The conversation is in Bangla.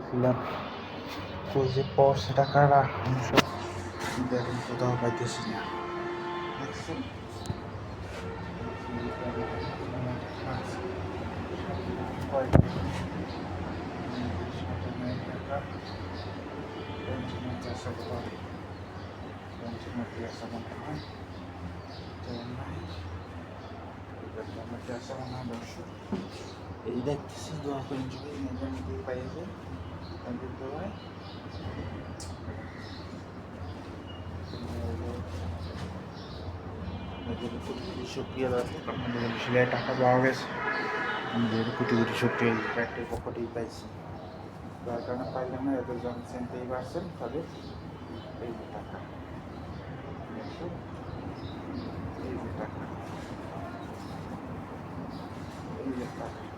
খুঁজতেছিলাম কই যে পড়ছে টাকাটা আমি সব দেখুন কোথাও পাইতেছি না। দেখছেন এই দেখতেছি দোয়া করেন যদি নিজের মধ্যেই পাইয়ে যায় তাদের দোয়ায় সক্রিয় আপনাদের সেলাই টাকা পাওয়া গেছে আমাদের কোটি কোটি সক্রিয় ব্যাংকের পক্ষতেই পাইছি যার কারণে পাইলাম না এদের জন সেন্টেই পারছেন তাদের এই যে টাকা এই যে টাকা এই যে টাকা